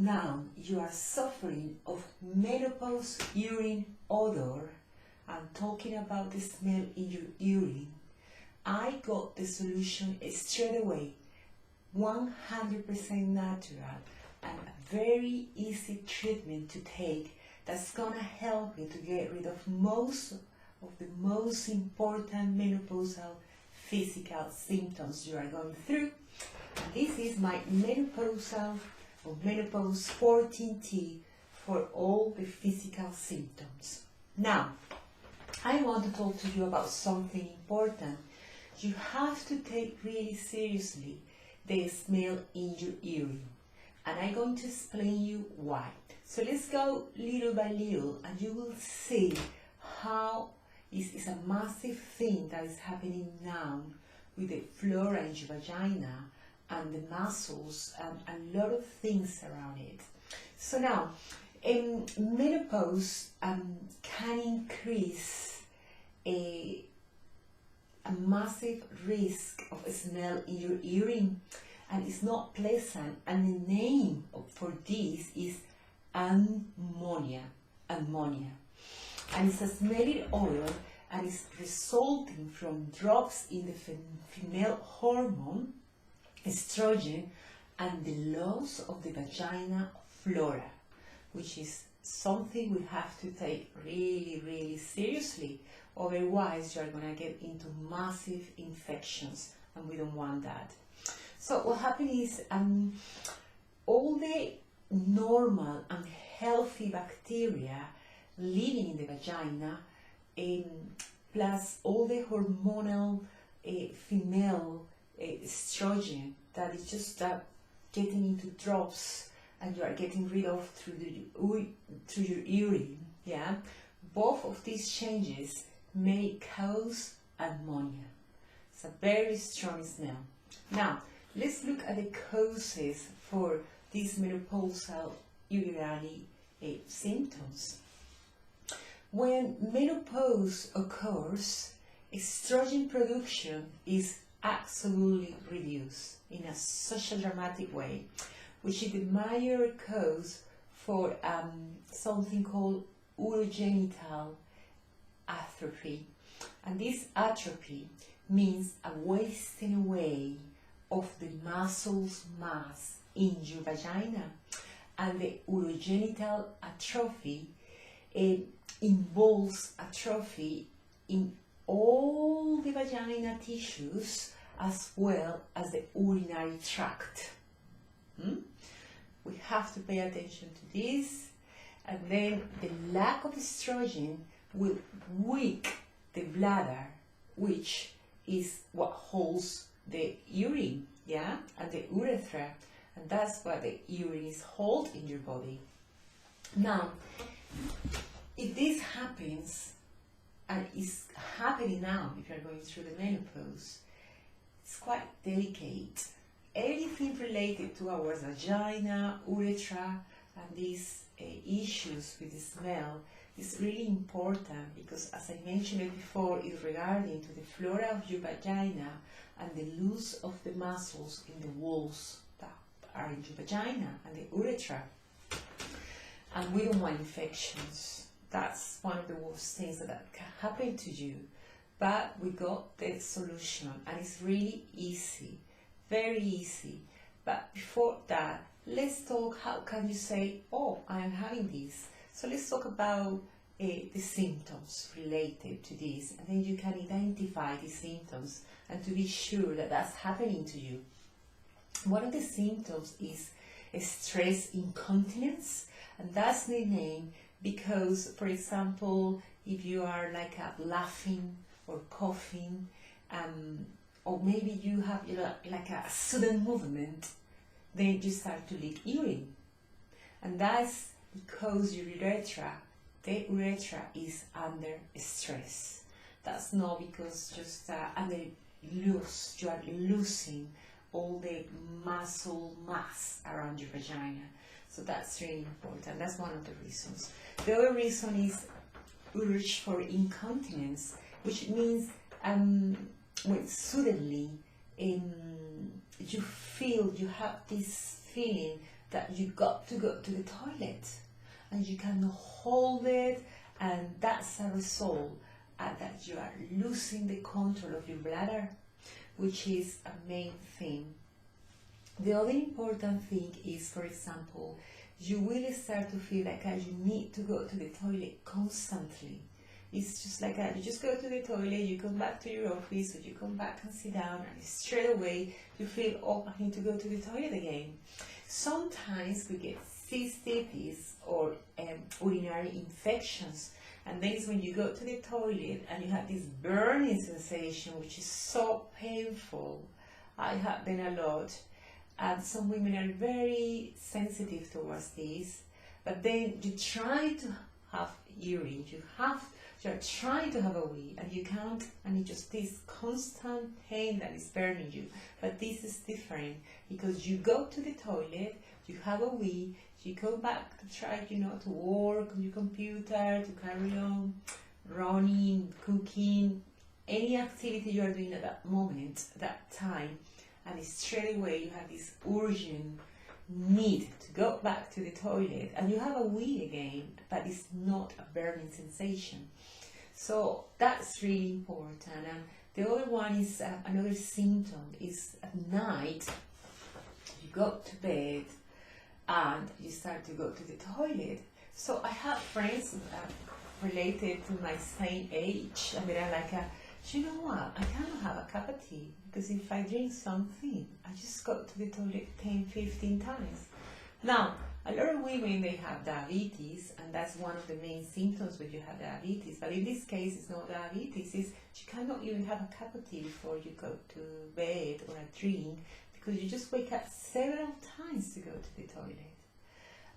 now you are suffering of menopause urine odor, I'm talking about the smell in your urine, I got the solution straight away, 100% natural and a very easy treatment to take that's gonna help you to get rid of most of the most important menopausal physical symptoms you are going through. And this is my menopausal or menopause 14T for all the physical symptoms. Now, I want to talk to you about something important. You have to take really seriously the smell in your urine, and I'm going to explain you why. So let's go little by little, and you will see how it's a massive thing that is happening now with the flora in your vagina and the muscles and a lot of things around it. So now, menopause can increase a massive risk of a smell in your urine, and it's not pleasant, and the name for this is ammonia, and it's a smelly oil, and it's resulting from drops in the female hormone estrogen and the loss of the vagina flora, which is something we have to take really seriously. Otherwise, you're going to get into massive infections, and we don't want that. So what happens is all the normal and healthy bacteria living in the vagina, plus all the hormonal female estrogen that is just getting into drops, and you are getting rid of through your urine, yeah, both of these changes may cause ammonia. It's a very strong smell. Now, let's look at the causes for these menopausal urinary symptoms. When menopause occurs, estrogen production is absolutely reduced in such a dramatic way, which is the major cause for something called urogenital atrophy. And this atrophy means a wasting away of the muscles mass in your vagina, and the urogenital atrophy involves atrophy in all the vagina tissues as well as the urinary tract. We have to pay attention to this, and then the lack of estrogen will weaken the bladder, which is what holds the urine, yeah, and the urethra, and that's what the urine is held in your body. Now, if this happens, and it's happening now if you're going through the menopause, it's quite delicate. Everything related to our vagina, urethra, and these issues with the smell is really important, because as I mentioned it before, it's regarding to the flora of your vagina and the loss of the muscles in the walls that are in your vagina and the urethra. And we don't want infections. That's one of the worst things that can happen to you. But we got the solution, and it's really easy, very easy. But before that, let's talk, how can you say, oh, I am having this? So let's talk about the symptoms related to this, and then you can identify the symptoms and to be sure that that's happening to you. One of the symptoms is stress incontinence, and that's the name because, for example, if you are like laughing or coughing, or maybe you have like a sudden movement, then you start to leak urine, and that's because your urethra, the urethra is under stress. That's not because just under loose, you are losing all the muscle mass around your vagina. So that's really important. That's one of the reasons. The other reason is urge for incontinence, which means when suddenly you have this feeling that you got to go to the toilet and you cannot hold it, and that's a result that you are losing the control of your bladder, which is a main thing. The other important thing is, for example, you will start to feel like you need to go to the toilet constantly. It's just like you just go to the toilet, you come back to your office, or you come back and sit down, and straight away you feel, oh, I need to go to the toilet again. Sometimes we get cystitis or urinary infections, and then it's when you go to the toilet and you have this burning sensation, which is so painful. I have them a lot, and some women are very sensitive towards this, but then you try to have urine, you're trying to have a wee, and you can't, and it's just this constant pain that is burning you. But this is different, because you go to the toilet, you have a wee, you go back to try, to work on your computer, to carry on running, cooking, any activity you are doing at that moment, that time, and straight away you have this urgent need to go back to the toilet, and you have a wee again, but it's not a burning sensation. So that's really important. And the other one is another symptom is at night you go to bed and you start to go to the toilet. So I have friends related to my same age, and they're like, you know what, I cannot have a cup of tea, because if I drink something, I just go to the toilet 10, 15 times. Now, a lot of women, they have diabetes, and that's one of the main symptoms when you have diabetes. But in this case, it's not diabetes, it's you cannot even have a cup of tea before you go to bed or a drink, because you just wake up several times to go to the toilet.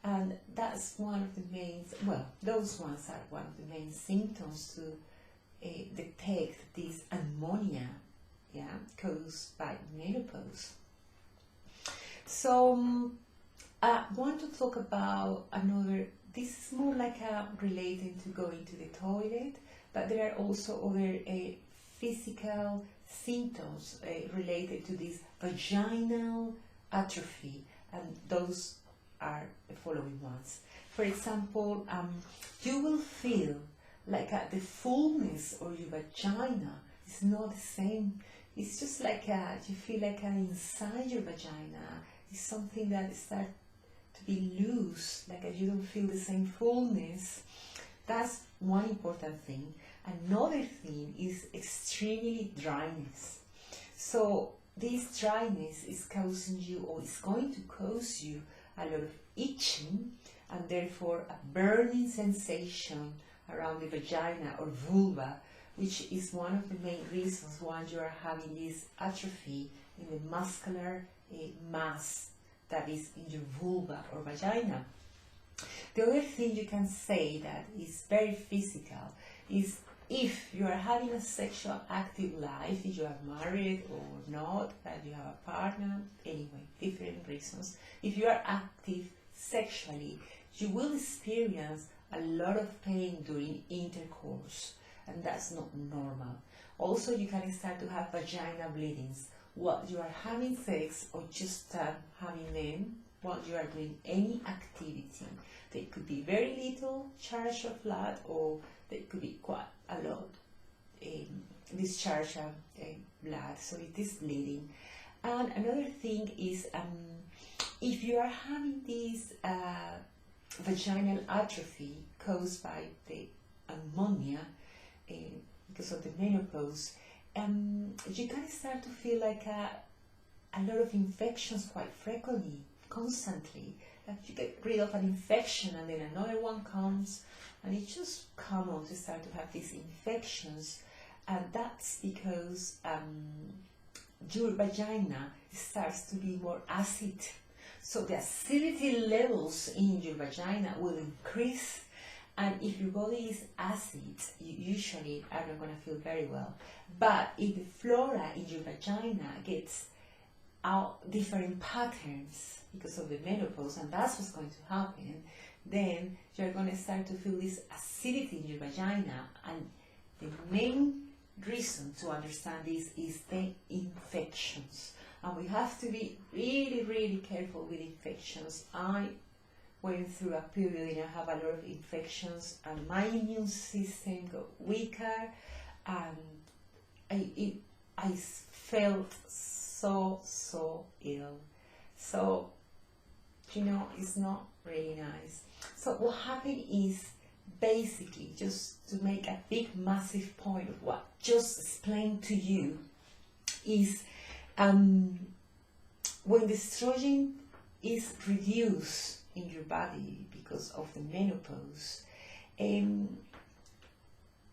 And that's one of the main, well, those ones are one of the main symptoms to detect this ammonia, caused by menopause. So I want to talk about another, this is more like relating to going to the toilet, but there are also other physical symptoms related to this vaginal atrophy, and those are the following ones. For example, you will feel like the fullness of your vagina is not the same. It's just like you feel like inside your vagina is something that starts to be loose, like you don't feel the same fullness. That's one important thing. Another thing is extremely dryness. So this dryness is causing you, or is going to cause you, a lot of itching, and therefore a burning sensation around the vagina or vulva, which is one of the main reasons why you are having this atrophy in the muscular mass that is in your vulva or vagina. The other thing you can say that is very physical is if you are having a sexual active life, if you are married or not, that you have a partner, anyway, different reasons. If you are active sexually, you will experience a lot of pain during intercourse, and that's not normal. Also, you can start to have vaginal bleedings while you are having sex, or just having them while you are doing any activity. They could be very little charge of blood, or they could be quite a lot discharge of blood, so it is bleeding. And another thing is if you are having this vaginal atrophy caused by the ammonia because of the menopause, you can start to feel like a lot of infections quite frequently, constantly. Like you get rid of an infection and then another one comes, and it's just common to start to have these infections, and that's because your vagina starts to be more acid. So the acidity levels in your vagina will increase, and if your body is acid, you usually are not going to feel very well. But if the flora in your vagina gets out different patterns because of the menopause, and that's what's going to happen, then you're going to start to feel this acidity in your vagina. And the main reason to understand this is the infections. And we have to be really, really careful with infections. I went through a period and I have a lot of infections, and my immune system got weaker, and I felt so ill. So, you know, it's not really nice. So what happened is, basically, just to make a big massive point of what just explained to you, is when the estrogen is reduced in your body because of the menopause, then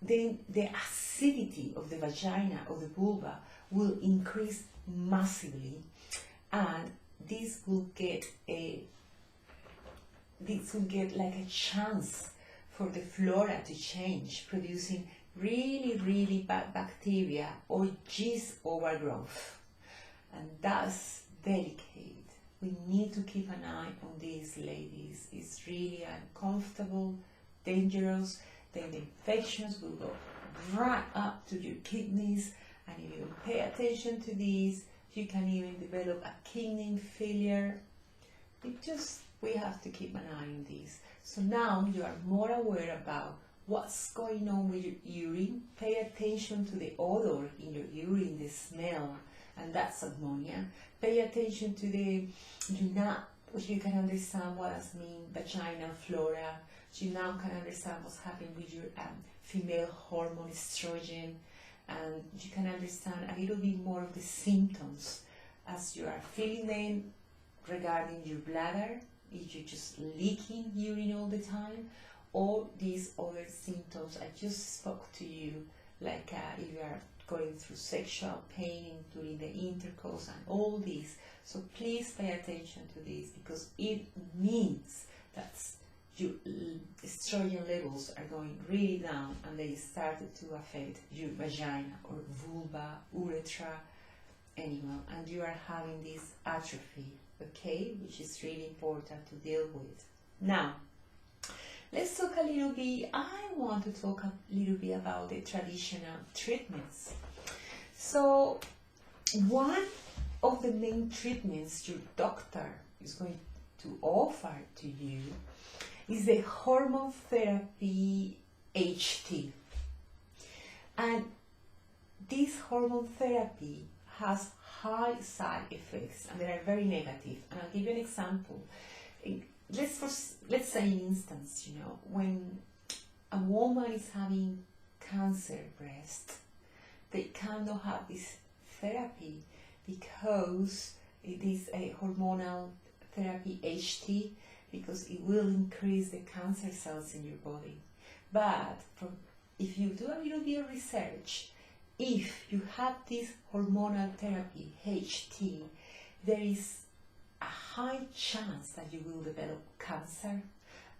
the acidity of the vagina, of the vulva, will increase massively, and this will get like a chance for the flora to change, producing really, really bad bacteria or yeast overgrowth. And that's delicate. We need to keep an eye on these, ladies. It's really uncomfortable, dangerous. Then the infections will go right up to your kidneys, and if you don't pay attention to these, you can even develop a kidney failure. We have to keep an eye on these. So now you are more aware about what's going on with your urine. Pay attention to the odor in your urine, the smell, and that's ammonia. Pay attention to the, you can understand what does mean vaginal flora. You now can understand what's happening with your female hormone estrogen, and you can understand a little bit more of the symptoms as you are feeling them regarding your bladder, if you're just leaking urine all the time, or these other symptoms I just spoke to you, like if you are going through sexual pain during the intercourse and all these. So please pay attention to this, because it means that your estrogen levels are going really down, and they started to affect your vagina or vulva, urethra, animal, and you are having this atrophy, okay, which is really important to deal with. Now, let's talk a little bit, I want to talk a little bit about the traditional treatments. So, one of the main treatments your doctor is going to offer to you is the hormone therapy HT. And this hormone therapy has high side effects, and they are very negative. And I'll give you an example. Let's say an instance, you know, when a woman is having cancer breast, they cannot have this therapy because it is a hormonal therapy HT, because it will increase the cancer cells in your body. But if you do a little bit of research, if you have this hormonal therapy HT, there is a high chance that you will develop cancer,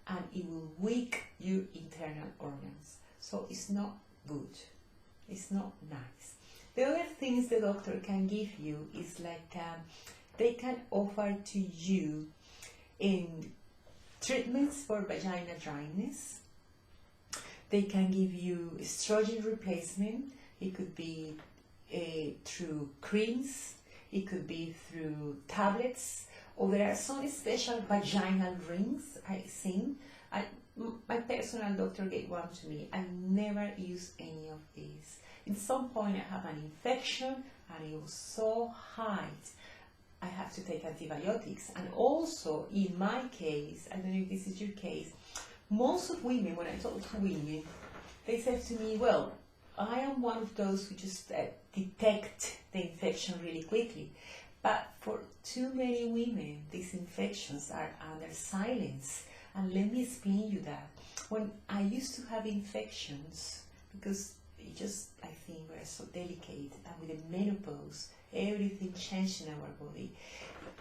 and it will weaken your internal organs. So it's not good. It's not nice. The other things the doctor can give you is like they can offer to you in treatments for vaginal dryness. They can give you estrogen replacement. It could be through creams, it could be through tablets, or there are some special vaginal rings I've seen. My personal doctor gave one to me. I never used any of these. At some point I have an infection and it was so high I have to take antibiotics. And also in my case, I don't know if this is your case, most of women, when I talk to women, they say to me, well, I am one of those who just detect the infection really quickly. But for too many women, these infections are under silence. And let me explain you that. When I used to have infections, because it just, I think we're so delicate, and with the menopause, everything changed in our body.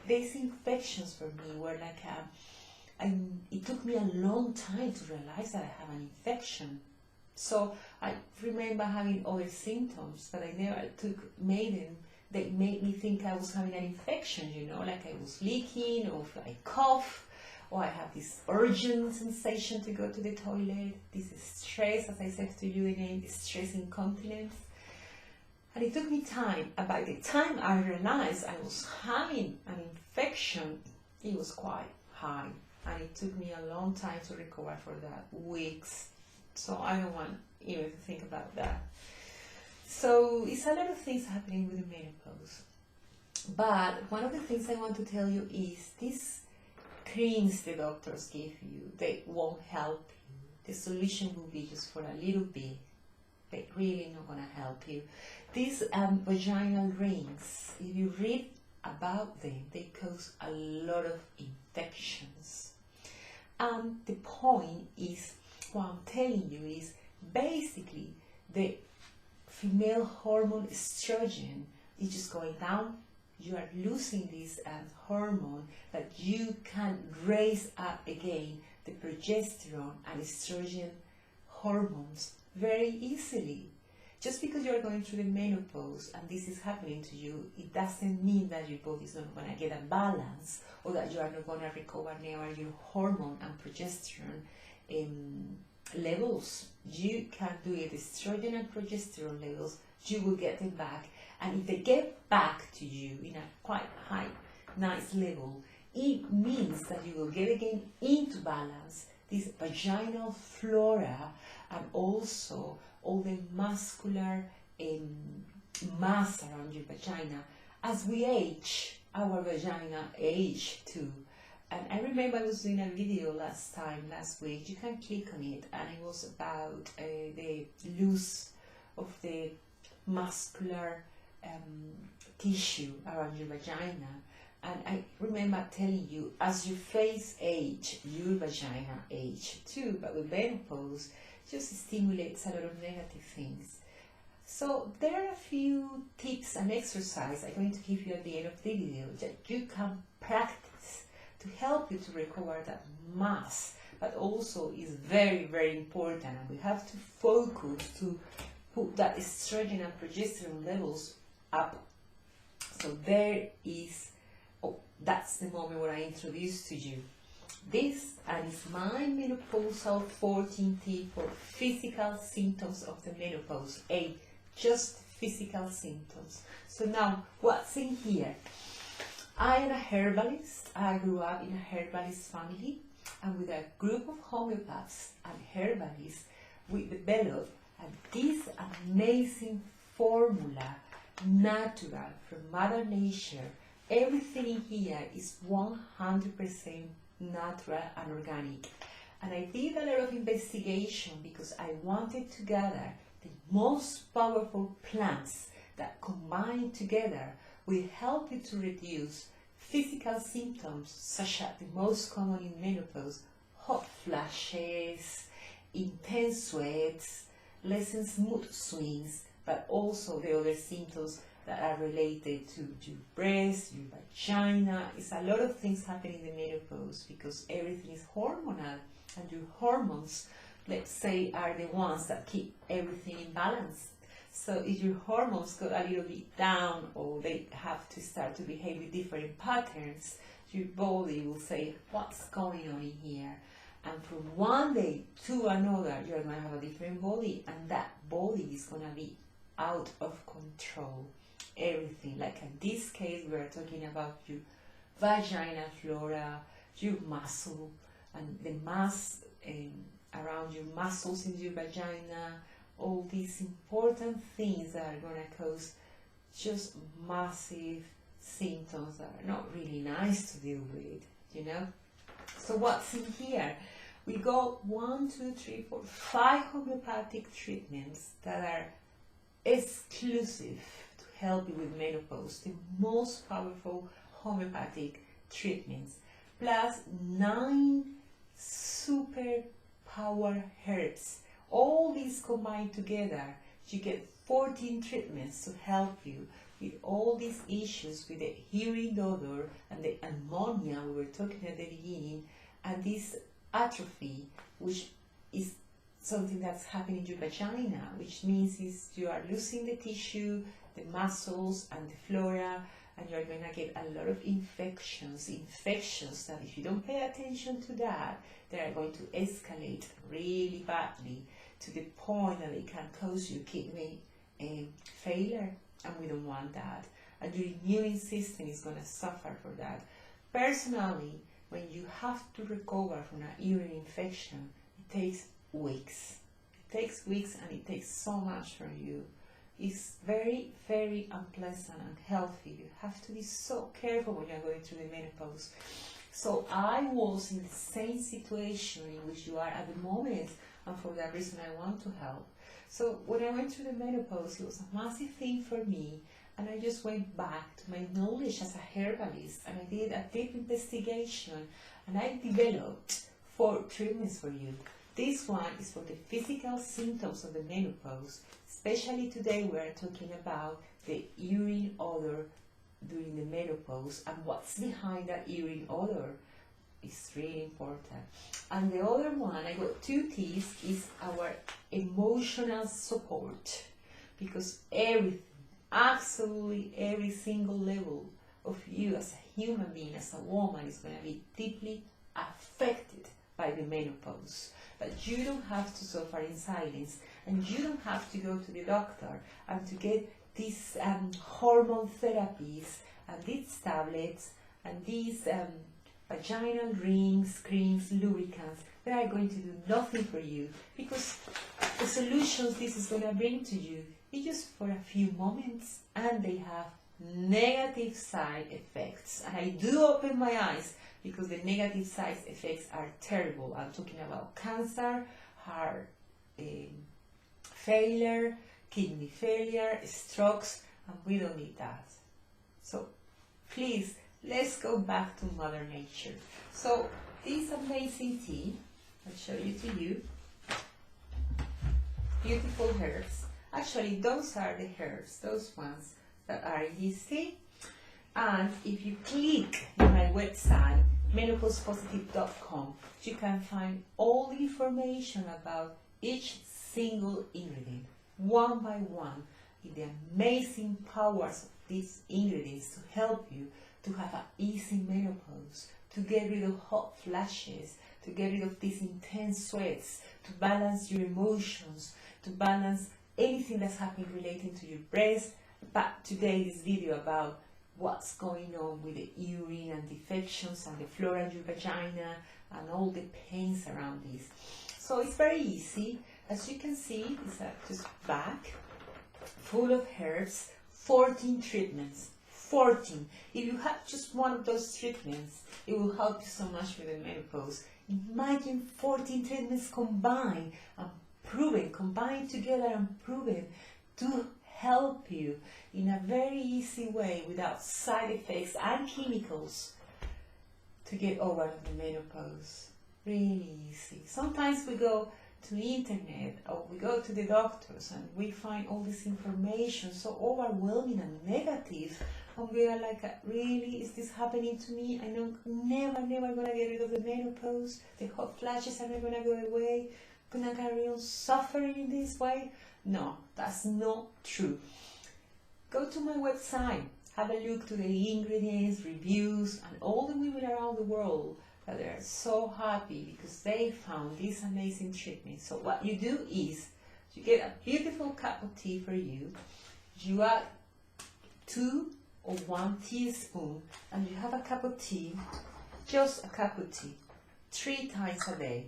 These infections for me were like it took me a long time to realize that I have an infection. So I remember having other symptoms, but I never they made me think I was having an infection, you know, like I was leaking, or I cough, or I have this urgent sensation to go to the toilet, this is stress, as I said to you again, this stress incontinence. And it took me time, and by the time I realized I was having an infection, it was quite high. And it took me a long time to recover for that, weeks. So I don't want even to think about that. So it's a lot of things happening with the menopause. But one of the things I want to tell you is these creams the doctors give you, they won't help you. The solution will be just for a little bit. They're really not going to help you. These vaginal rings, if you read about them, they cause a lot of infections. And the point is, what I'm telling you is, basically, the female hormone estrogen is just going down. You are losing this hormone that you can raise up again the progesterone and estrogen hormones very easily. Just because you're going through the menopause and this is happening to you, it doesn't mean that your body is not going to get a balance, or that you are not going to recover near your hormone and progesterone levels. You can do it, estrogen and progesterone levels, you will get them back. And if they get back to you in a quite high, nice level, it means that you will get again into balance this vaginal flora and also all the muscular mass around your vagina. As we age, our vagina age too. And I remember I was doing a video last week, you can click on it, and it was about the loss of the muscular tissue around your vagina. And I remember telling you, as your face age, your vagina age too, but with menopause, just stimulates a lot of negative things. So there are a few tips and exercises I'm going to give you at the end of the video that you can practice to help you to recover that mass, but also is very, very important, and we have to focus to put that estrogen and progesterone levels up. So there is, that's the moment where I introduce to you this, and it's my menopausal 14 tip for physical symptoms of the menopause. Just physical symptoms. So now, what's in here? I am a herbalist. I grew up in a herbalist family, and with a group of homeopaths and herbalists, we developed this amazing formula, natural, from Mother Nature. Everything in here is 100% natural and organic. And I did a lot of investigation because I wanted to gather the most powerful plants that combined together will help you to reduce physical symptoms such as the most common in menopause: hot flashes, intense sweats, lessens mood swings, but also the other symptoms that are related to your breast, your vagina. It's a lot of things happening in the menopause because everything is hormonal, and your hormones, let's say, are the ones that keep everything in balance. So if your hormones go a little bit down, or they have to start to behave with different patterns, your body will say, what's going on in here? And from one day to another, you're going to have a different body, and that body is going to be out of control. Everything, like in this case, we're talking about your vaginal flora, your muscle, and the mass around your muscles in your vagina, all these important things that are going to cause just massive symptoms that are not really nice to deal with, you know. So what's in here? We got 5 homeopathic treatments that are exclusive to help you with menopause, the most powerful homeopathic treatments, plus 9 super power herbs. All these combined together, you get 14 treatments to help you with all these issues with the hearing odor and the ammonia we were talking at the beginning, and this atrophy, which is something that's happening in your vagina, which means is you are losing the tissue, the muscles and the flora, and you're going to get a lot of infections that if you don't pay attention to that, they are going to escalate really badly to the point that it can cause you kidney failure and we don't want that. And your immune system is going to suffer for that. Personally, when you have to recover from an urine infection, it takes weeks. It takes weeks and it takes so much from you. It's very, very unpleasant and healthy. You have to be so careful when you're going through the menopause. So I was in the same situation in which you are at the moment, and for that reason I want to help. So when I went through the menopause, it was a massive thing for me, and I just went back to my knowledge as a herbalist, and I did a deep investigation, and I developed 4 treatments for you. This one is for the physical symptoms of the menopause, especially today we are talking about the urine odor during the menopause and what's behind that urine odor is really important. And the other one, I got 2 teas, is our emotional support, because everything, absolutely every single level of you as a human being, as a woman, is going to be deeply affected by the menopause. But you don't have to suffer in silence, and you don't have to go to the doctor and to get these hormone therapies and these tablets and these vaginal rings, creams, lubricants that are going to do nothing for you, because the solutions this is going to bring to you is just for a few moments, and they have negative side effects. And I do open my eyes, because the negative side effects are terrible. I'm talking about cancer, heart failure, kidney failure, strokes, and we don't need that. So please, let's go back to Mother Nature. So this amazing tea, I'll show you to you. Beautiful herbs. Actually, those are the herbs, those ones that are in this tea. And if you click on my website, menopausepositive.com, you can find all the information about each single ingredient, one by one, with the amazing powers of these ingredients to help you to have an easy menopause, to get rid of hot flashes, to get rid of these intense sweats, to balance your emotions, to balance anything that's happening relating to your breast. But today, this video about what's going on with the urine and infections and the flora in your vagina and all the pains around this. So it's very easy. As you can see, it's a just bag full of herbs, 14 treatments. 14. If you have just one of those treatments, it will help you so much with the menopause. Imagine 14 treatments combined and proven, combined together and proven to help you in a very easy way without side effects and chemicals to get over the menopause. Really easy. Sometimes we go to the internet or we go to the doctors and we find all this information so overwhelming and negative, and we are like, really, is this happening to me? I know never gonna get rid of the menopause. The hot flashes are not gonna go away. Gonna carry on suffering in this way? No, that's not true. Go to my website, have a look to the ingredients, reviews, and all the women around the world that are so happy because they found this amazing treatment. So what you do is, you get a beautiful cup of tea for you, you add 2 or 1 teaspoon, and you have a cup of tea, just a cup of tea, 3 times a day.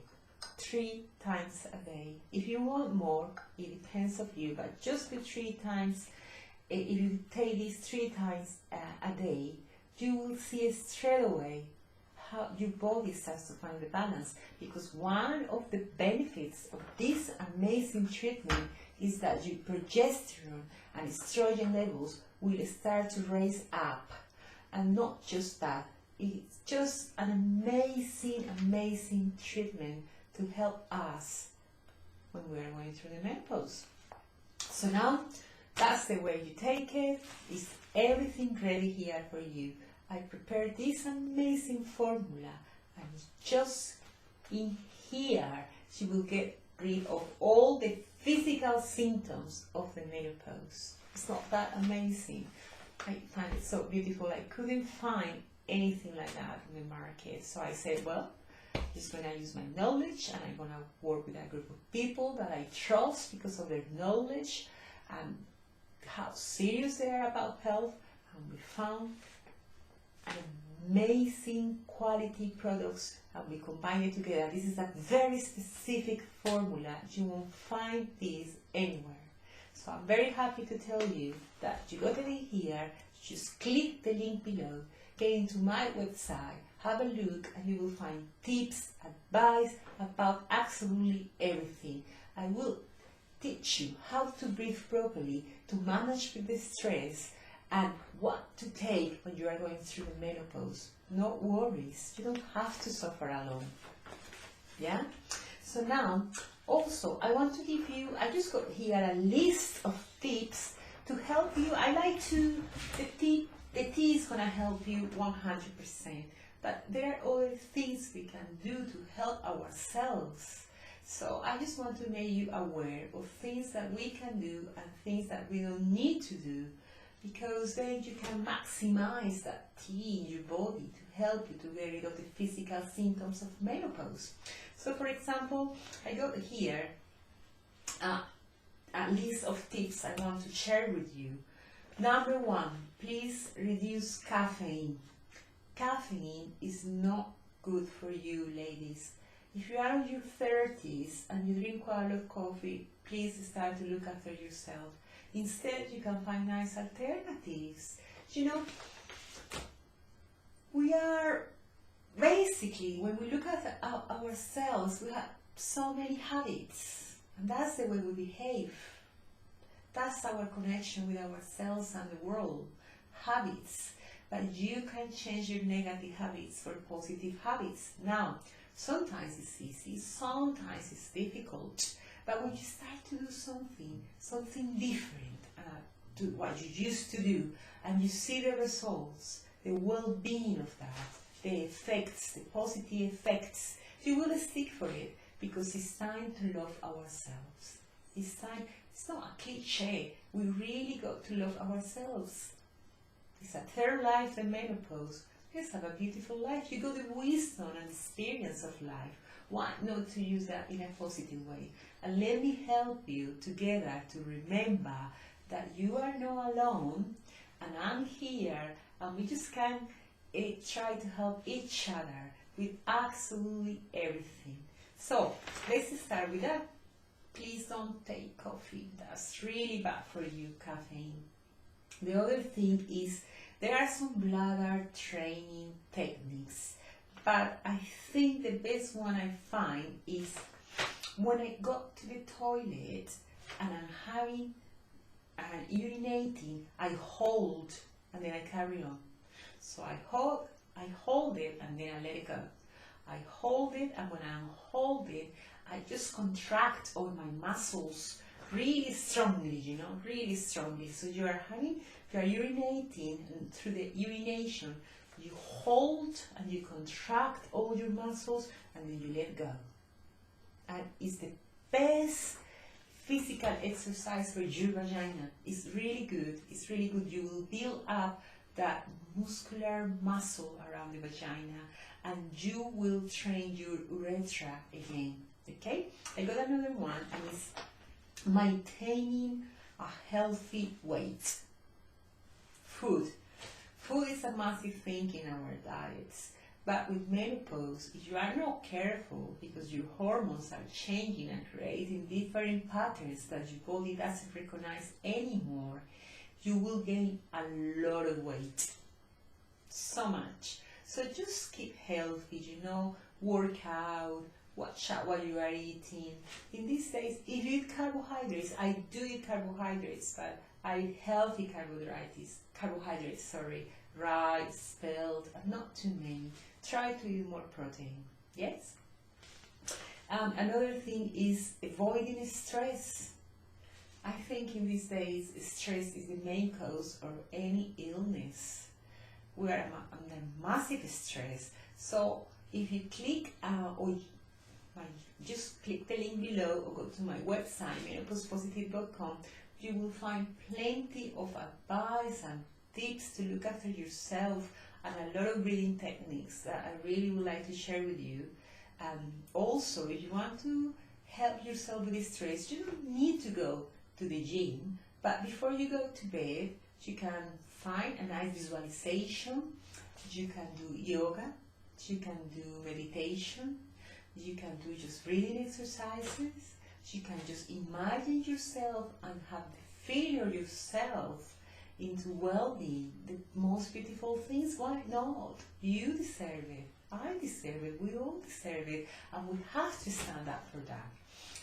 3 times a day. If you want more, it depends on you, but just the 3 times, if you take these 3 times a day, you will see straight away how your body starts to find the balance. Because one of the benefits of this amazing treatment is that your progesterone and estrogen levels will start to raise up. And not just that, it's just an amazing treatment to help us when we are going through the menopause. So now, that's the way you take it. Is everything ready here for you? I prepared this amazing formula, and just in here, you will get rid of all the physical symptoms of the menopause. It's not that amazing? I find it so beautiful. I couldn't find anything like that in the market. So I said, well, I'm just going to use my knowledge, and I'm going to work with a group of people that I trust because of their knowledge, and how serious they are about health, and we found amazing quality products and we combine it together. This is a very specific formula. You won't find this anywhere. So I'm very happy to tell you that you got it here. Just click the link below, get into my website, have a look, and you will find tips, advice about absolutely everything. I will teach you how to breathe properly, to manage with the stress, and what to take when you are going through the menopause. No worries, you don't have to suffer alone. Yeah? So now, also, I want to give you, I just got here a list of tips to help you. I like to, the tea is going to help you 100%, but there are other things we can do to help ourselves. So I just want to make you aware of things that we can do and things that we don't need to do, because then you can maximize that tea in your body to help you to get rid of the physical symptoms of menopause. So for example, I got here a list of tips I want to share with you. Number one, please reduce caffeine. Caffeine is not good for you, ladies. If you are in your 30s and you drink quite a lot of coffee, please start to look after yourself. Instead, you can find nice alternatives. You know, we are basically, when we look at ourselves, we have so many habits, and that's the way we behave. That's our connection with ourselves and the world. Habits. But you can change your negative habits for positive habits. Now, sometimes it's easy, sometimes it's difficult. But when you start to do something different to what you used to do, and you see the results, the well-being of that, the effects, the positive effects, you will stick for it, because it's time to love ourselves. It's time, it's not a cliche, we really got to love ourselves. It's a third life in menopause. Let's have a beautiful life. You got the wisdom and experience of life. Why not to use that in a positive way? And let me help you together to remember that you are not alone, and I'm here, and we just can try to help each other with absolutely everything. So let's start with that. Please don't take coffee. That's really bad for you, caffeine. The other thing is, there are some bladder training techniques, but I think the best one I find is when I go to the toilet and I'm urinating, I hold and then I carry on. So I hold it and then I let it go. I hold it, and when I'm holding, I just contract all my muscles really strongly, you know, really strongly. So you are urinating, and through the urination, you hold and you contract all your muscles, and then you let go. And it's the best physical exercise for your vagina. It's really good. It's really good. You will build up that muscular muscle around the vagina, and you will train your urethra again. Okay? I got another one, and it's maintaining a healthy weight. Food. Food is a massive thing in our diets. But with menopause, if you are not careful, because your hormones are changing and creating different patterns that your body doesn't recognize anymore, you will gain a lot of weight. So much. So just keep healthy, you know, work out, watch out what you are eating. In these days, if you eat carbohydrates, I do eat carbohydrates, but I eat healthy carbohydrates, rice, spelt, not too many. Try to eat more protein, yes? Another thing is avoiding stress. I think in these days, stress is the main cause of any illness. We are under massive stress. So if you click just click the link below or go to my website, menopausepositive.com, you will find plenty of advice and tips to look after yourself, and a lot of breathing techniques that I really would like to share with you. Also, if you want to help yourself with stress, you don't need to go to the gym, But before you go to bed, you can find a nice visualization. You can do yoga. You can do meditation. You can do just breathing exercises. You can just imagine yourself and have the feel yourself into well-being, the most beautiful things. Why not? You deserve it. I deserve it. We all deserve it. And we have to stand up for that.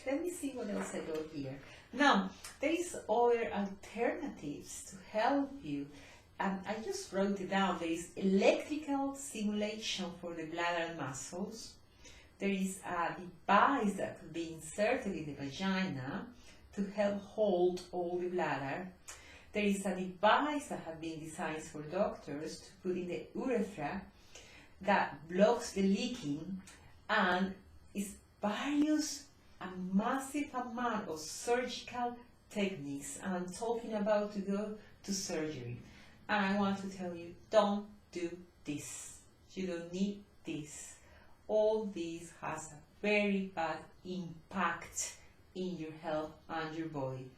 Let me see what else I got here. Now, there is other alternatives to help you. And I just wrote it down. There is electrical stimulation for the bladder muscles. There is a device that could be inserted in the vagina to help hold all the bladder. There is a device that has been designed for doctors to put in the urethra that blocks the leaking, and is various and massive amount of surgical techniques. And I'm talking about to go to surgery. And I want to tell you, don't do this. You don't need this. All this has a very bad impact in your health and your body.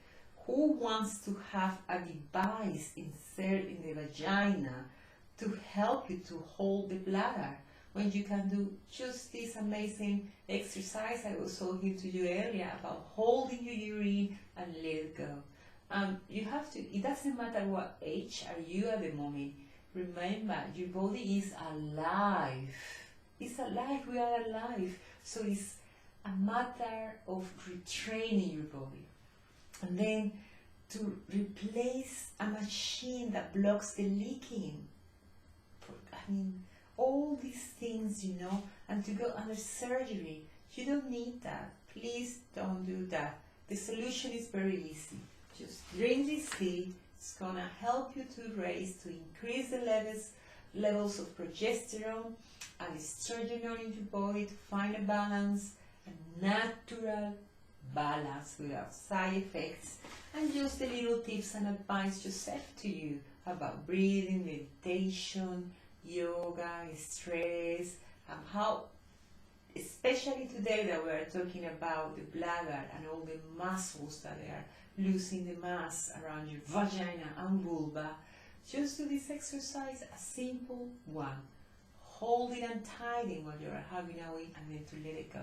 Who wants to have a device inserted in the vagina to help you to hold the bladder when you can do just this amazing exercise I was talking to you earlier about holding your urine and let it go? You have to, it doesn't matter what age are you at the moment. Remember, your body is alive. It's alive, we are alive. So it's a matter of retraining your body. And then to replace a machine that blocks the leaking. I mean, all these things, you know, and to go under surgery. You don't need that. Please don't do that. The solution is very easy. Just drink this tea. It's gonna help you to increase the levels of progesterone and estrogen in your body, to find a balance, a natural balance without side effects, and just the little tips and advice just said to you about breathing, meditation, yoga, stress, and how, especially today that we are talking about the bladder and all the muscles that they are losing the mass around your vagina and vulva, just do this exercise, a simple one. Hold it and tight it while you are having a wee, and then to let it go.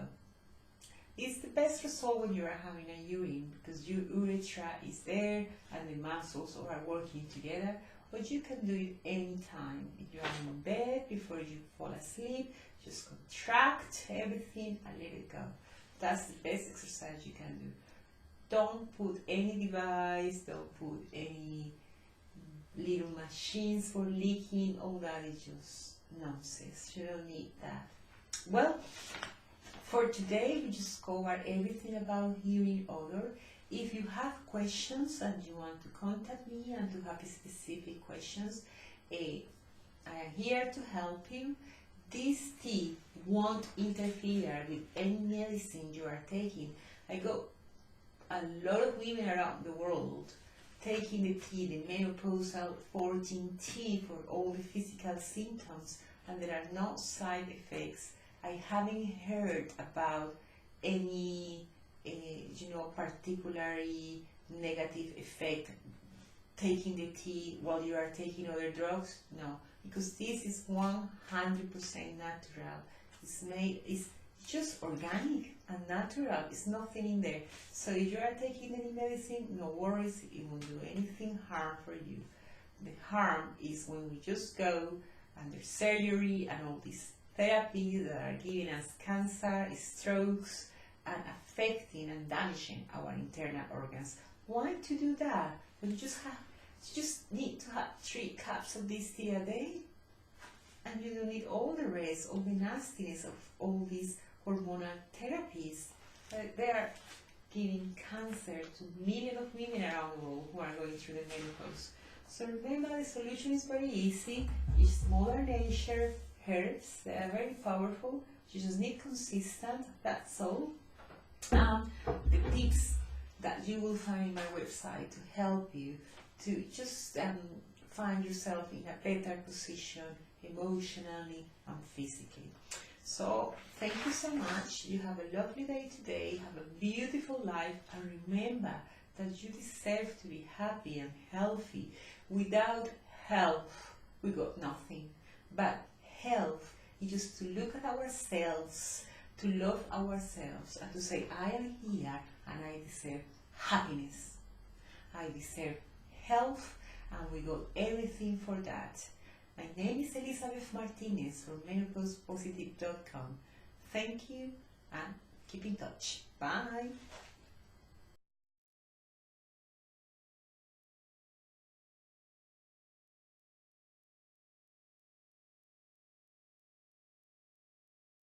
It's the best result when you are having a urine, because your urethra is there and the muscles are working together. But you can do it anytime. If you are in bed, before you fall asleep, just contract everything and let it go. That's the best exercise you can do. Don't put any device, don't put any little machines for leaking. All that is just nonsense. You don't need that. Well, for today, we just covered everything about hearing odor. If you have questions and you want to contact me and to have specific questions, I am here to help you. This tea won't interfere with any medicine you are taking. I got a lot of women around the world taking the tea, the menopausal 14 tea for all the physical symptoms, and there are no side effects. I haven't heard about any particularly negative effect taking the tea while you are taking other drugs. No, because this is 100% natural. It's just organic and natural. It's nothing in there. So if you are taking any medicine, no worries, it won't do anything harm for you. The harm is when we just go under surgery and all these therapies that are giving us cancer, strokes, and affecting and damaging our internal organs. Why to do that? When you just need to have 3 cups of this tea a day, and you don't need all the rest, all the nastiness of all these hormonal therapies. They are giving cancer to millions of women around the world who are going through the menopause. So remember, the solution is very easy. It's Mother Nature herbs. They are very powerful. You just need consistent, that's all. The tips that you will find in my website to help you to just find yourself in a better position emotionally and physically. So thank you so much. You have a lovely day today. Have a beautiful life, and remember that you deserve to be happy and healthy. Without health, we got nothing. But health is just to look at ourselves, to love ourselves, and to say, I am here and I deserve happiness. I deserve health, and we got everything for that. My name is Elizabeth Martinez from menopausepositive.com. Thank you and keep in touch. Bye.